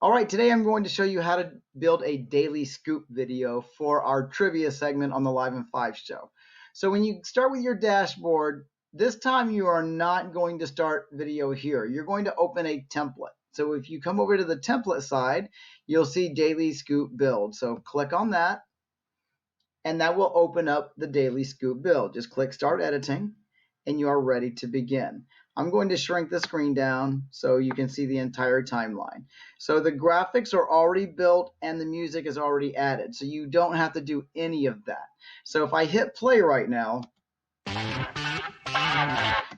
All right, today I'm going to show you how to build a daily scoop video for our trivia segment on the Live in 5 show. So when you start with your dashboard, this time you are not going to start video here. You're going to open a template. So if you come over to the template side, you'll see Daily Scoop Build. So click on that, and that will open up the Daily Scoop Build. Just click Start Editing, and you are ready to begin. I'm going to shrink the screen down so you can see the entire timeline. So the graphics are already built and the music is already added, so you don't have to do any of that. So if I hit play right now,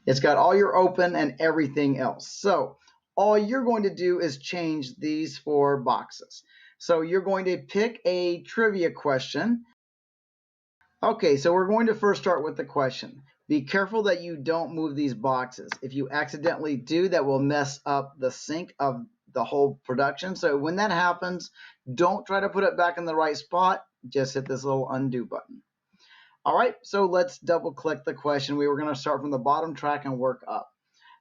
it's got all your open and everything else. So all you're going to do is change these 4 boxes. So you're going to pick a trivia question. Okay, so we're going to first start with the question. Be careful that you don't move these boxes. If you accidentally do, that will mess up the sync of the whole production. So when that happens, don't try to put it back in the right spot. Just hit this little undo button. All right, so let's double click the question. We were going to start from the bottom track and work up.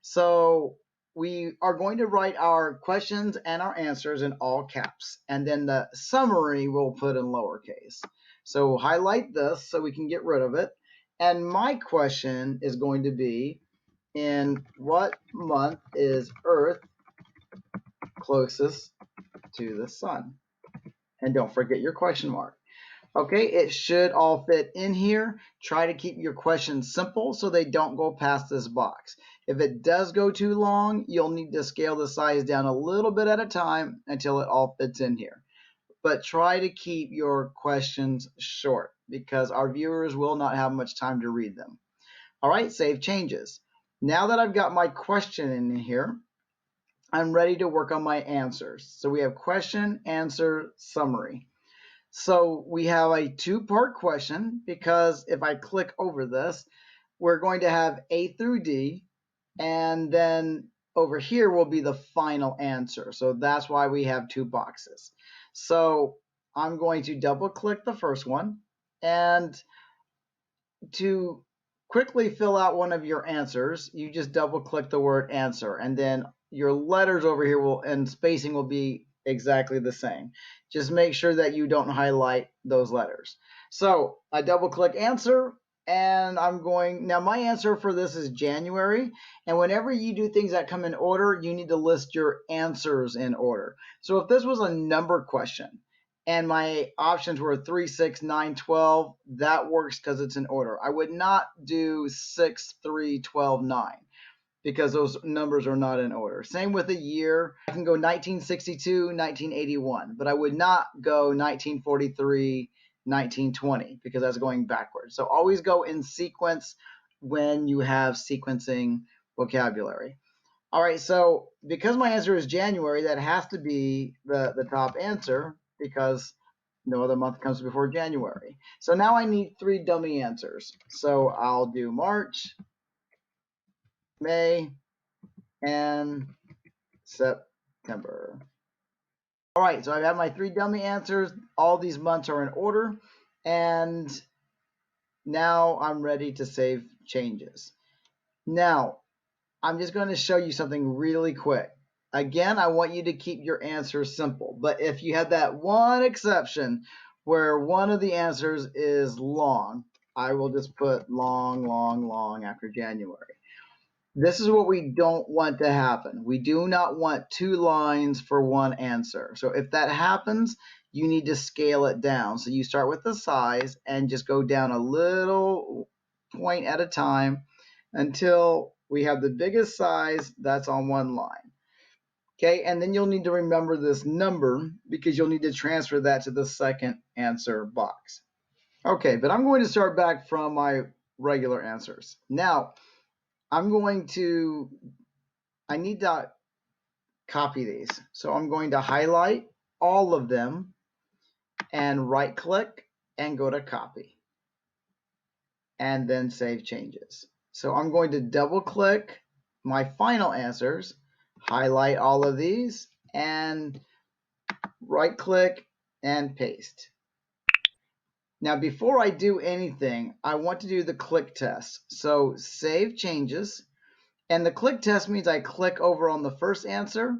So we are going to write our questions and our answers in all caps, and then the summary we'll put in lowercase. So highlight this so we can get rid of it. And my question is going to be, in what month is Earth closest to the sun? And don't forget your question mark. Okay, it should all fit in here. Try to keep your questions simple so they don't go past this box. If it does go too long, you'll need to scale the size down a little bit at a time until it all fits in here. But try to keep your questions short because our viewers will not have much time to read them. All right, save changes. Now that I've got my question in here, I'm ready to work on my answers. So we have question, answer, summary. So we have a 2-part question because if I click over this, we're going to have A through D, and then over here will be the final answer. So that's why we have 2 boxes. So I'm going to double click the first one, and to quickly fill out one of your answers, you just double click the word answer, and then your letters over here and spacing will be exactly the same. Just make sure that you don't highlight those letters. So I double click answer, and now my answer for this is January. And whenever you do things that come in order, you need to list your answers in order. So if this was a number question and my options were 3, 6, 9, 12, that works because it's in order. I would not do 6, 3, 12, 9 because those numbers are not in order. Same with a year. I can go 1962, 1981, but I would not go 1943, 1920 because that's going backwards. So always go in sequence when you have sequencing vocabulary. All right, so because my answer is January, that has to be the top answer because no other month comes before January. So now I need 3 dummy answers. So I'll do March, May, and September. All right, so I've had my 3 dummy answers. All these months are in order, and now I'm ready to save changes. Now, I'm just going to show you something really quick. Again, I want you to keep your answers simple, but if you have that one exception where one of the answers is long, I will just put long, long, long after January. This is what we don't want to happen. We do not want 2 lines for one answer. So if that happens, you need to scale it down. So you start with the size and just go down a little point at a time until we have the biggest size that's on one line. Okay, and then you'll need to remember this number because you'll need to transfer that to the second answer box. Okay, but I'm going to start back from my regular answers. Now, I need to copy these. So I'm going to highlight all of them and right click and go to copy and then save changes. So I'm going to double click my final answers, highlight all of these and right click and paste. Now before I do anything, I want to do the click test. So save changes. And the click test means I click over on the first answer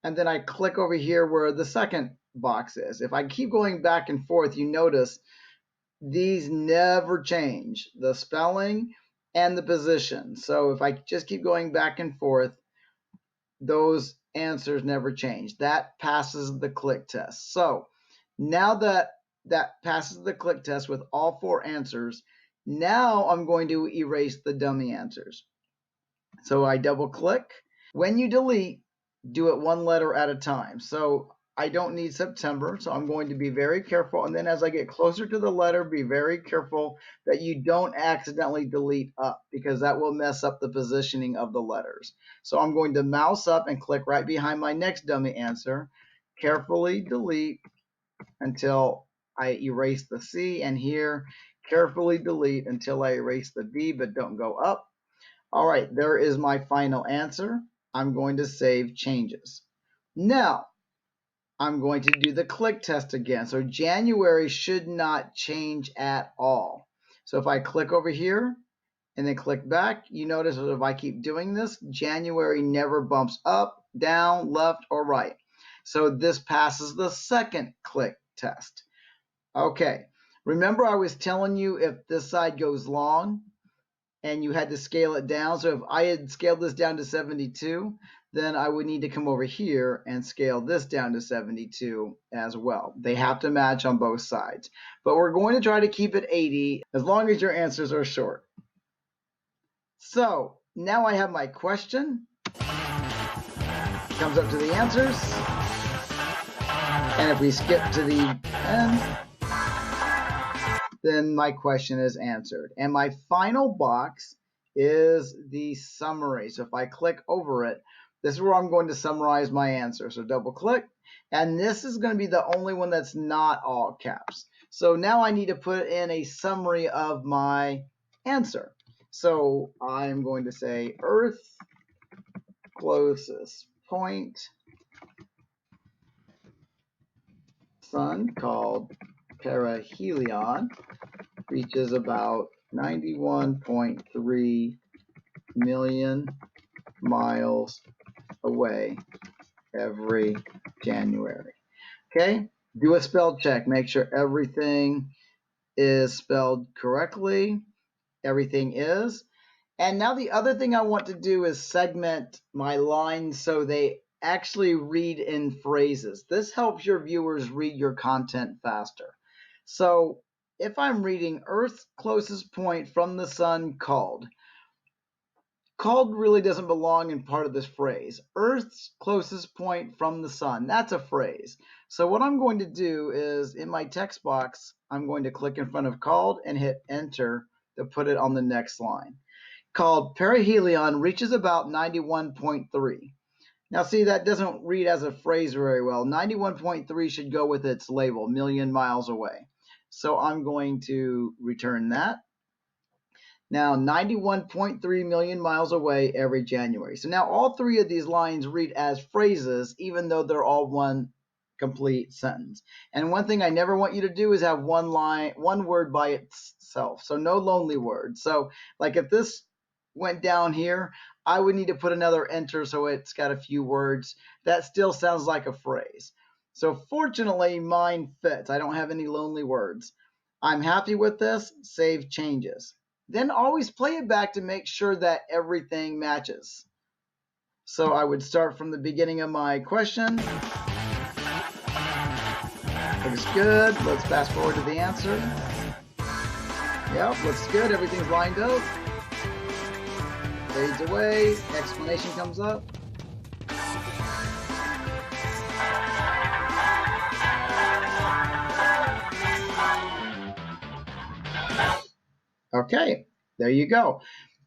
and then I click over here where the second box is. If I keep going back and forth, you notice these never change, the spelling and the position. So if I just keep going back and forth, those answers never change. That passes the click test. So now that that passes the click test with all 4 answers, now I'm going to erase the dummy answers. So I double click. When you delete, do it 1 letter at a time. So I don't need September, so I'm going to be very careful. And then as I get closer to the letter, be very careful that you don't accidentally delete up, because that will mess up the positioning of the letters. So I'm going to mouse up and click right behind my next dummy answer, carefully delete until I erase the C, and here carefully delete until I erase the D, but don't go up. All right, there is my final answer. I'm going to save changes. Now, I'm going to do the click test again. So January should not change at all. So if I click over here and then click back, you notice that if I keep doing this, January never bumps up, down, left, or right. So this passes the second click test. Okay, remember I was telling you if this side goes long, and you had to scale it down. So if I had scaled this down to 72, then I would need to come over here and scale this down to 72 as well. They have to match on both sides. But we're going to try to keep it 80 as long as your answers are short. So now I have my question. Comes up to the answers. And if we skip to the end, then my question is answered. And my final box is the summary. So if I click over it, this is where I'm going to summarize my answer. So double click, and this is going to be the only one that's not all caps. So now I need to put in a summary of my answer. So I'm going to say Earth closest point, sun called perihelion, reaches about 91.3 million miles away every January. Okay, do a spell check. Make sure everything is spelled correctly. Everything is. And now the other thing I want to do is segment my lines so they actually read in phrases. This helps your viewers read your content faster. So if I'm reading Earth's closest point from the sun called really doesn't belong in part of this phrase. Earth's closest point from the sun, that's a phrase. So what I'm going to do is in my text box, I'm going to click in front of called and hit enter to put it on the next line. Called perihelion reaches about 91.3. Now see, that doesn't read as a phrase very well. 91.3 should go with its label, million miles away. So I'm going to return that. Now 91.3 million miles away every January. So now all 3 of these lines read as phrases, even though they're all one complete sentence. And one thing I never want you to do is have one word by itself. So no lonely words. So like if this went down here, I would need to put another enter so it's got a few words. That still sounds like a phrase. So fortunately, mine fits. I don't have any lonely words. I'm happy with this. Save changes. Then always play it back to make sure that everything matches. So I would start from the beginning of my question. Looks good. Let's fast forward to the answer. Yep, looks good. Everything's lined up. Fades away. Explanation comes up. Okay, there you go.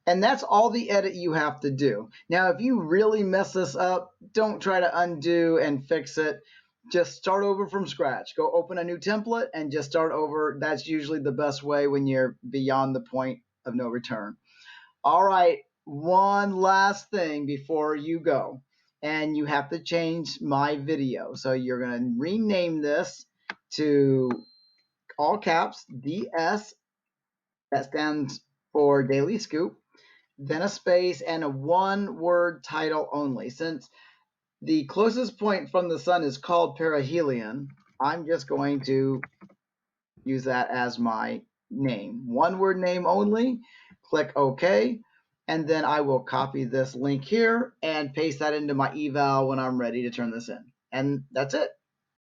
And that's all the edit you have to do. Now, if you really mess this up, don't try to undo and fix it. Just start over from scratch. Go open a new template and just start over. That's usually the best way when you're beyond the point of no return. All right, one last thing before you go. And you have to change my video. So you're going to rename this to all caps DS. That stands for Daily Scoop. Then a space and a 1-word title only. Since the closest point from the sun is called perihelion. I'm just going to use that as my name. One word name only. Click OK. And then I will copy this link here and paste that into my eval when I'm ready to turn this in. And that's it.